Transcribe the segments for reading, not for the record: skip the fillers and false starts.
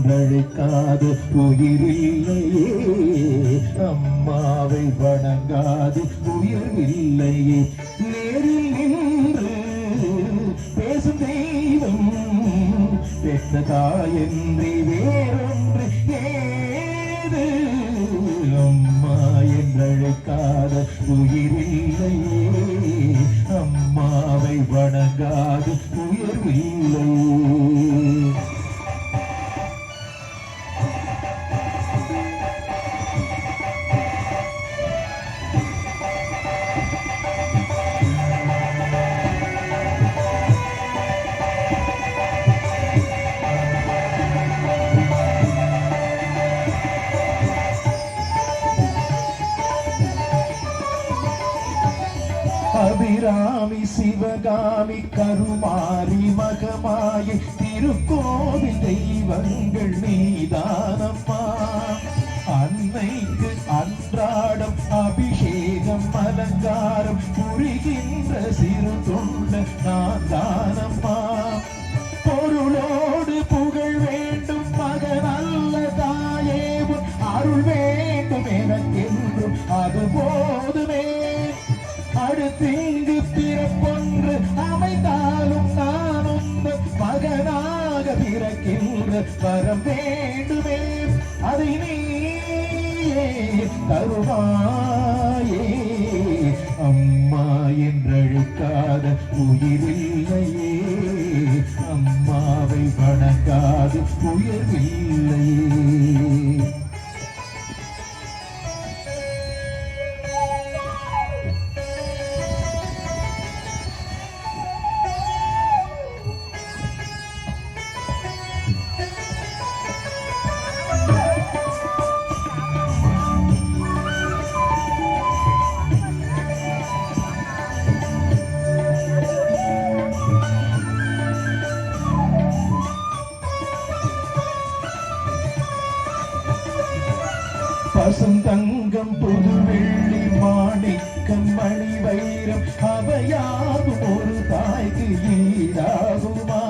என்றழைக்காது உயிரில்லையே, அம்மாவை வணங்காது உயிரில்லையே. நேரில் நின்று பேசும் தெய்வம் பெற்ற தாயன்றி வேறொன்று ஏது, அம்மா என்றழைக்காத உயிரில்லையே, அம்மாவை வணங்காது உயர்வில்லை. அபிராமி சிவகாமி கருமாரி மகமாயை திருக்கோவில் தெய்வங்கள் நீதானம்மா. அன்னைக்கு அன்றாடம் அபிஷேகம் அலங்காரம் புரிகின்ற சிறு தொண்ட நான் தானம்மா. பொருளோடு புகழ் வேண்டும் மகனல்ல தாயே, உன் அருள் வேண்டும் எனக்கென்றும் அது போதுமே. அடுத்திங்கு பிறப்பொன்று அமைந்தாலும் நானும் மகனாக பிறக்கின்ற வரம் வேண்டுமே, அதை நீயே தருவாயே. அம்மா என்றழைக்காத உயிரில்லையே, அம்மாவை வணங்காது உயர்வில்லையே. பசும் தங்கம் புது வெள்ளி மாணிக்கம் மணி வைரம் அவையாகும் ஒரு தாய்க்கு ஈடாகுமா.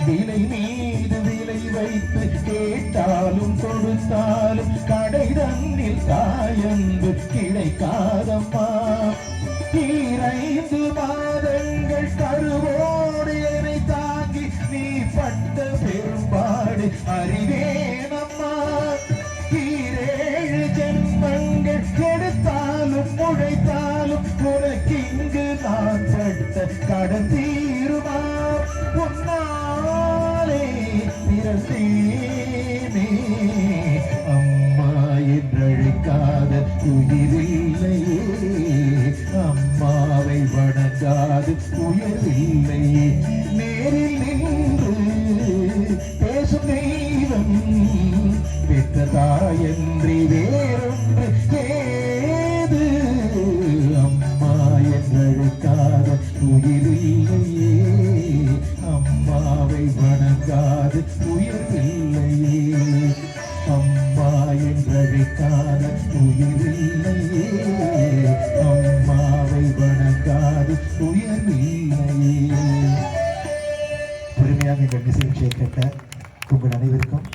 விலை மீது விலை வைத்து கேட்டாலும் கொடுத்தாலும் கடை தன்னில் தாயன்பு கிடைக்காதம்மா. 2 மாதங்கள் கருவோடு என்னை தாங்கி நீ பட்ட பெரும்பாடு அறிவேனம்மா. 7 ஜென்மங்கள் எடுத்தாலும் உழைத்தாலும் உனக்கிங்கு நான் பட்ட கடன் தீருமா. உன்னாலே பிறந்தேனே, அம்மா என்றழைக்காத உயிரில்லையே, அம்மாவை வணங்காது உயர்வில்லையே. நேரில் நின்று பேசும் தெய்வம் பெற்ற தாயன்றி வேறொன்று ஏது, அம்மா என்றழைக்காத உயிரில்லையே, அம்மாவை வணங்காது உயர்வில்லையே. அம்மா என்றழைக்காத உயிரில்லையே, அம்மாவை வணங்காது உயர்வில்லையே. பொறுமையாக இந்த நிகழ்ச்சியை கேட்ட உங்கள் அனைவருக்கும்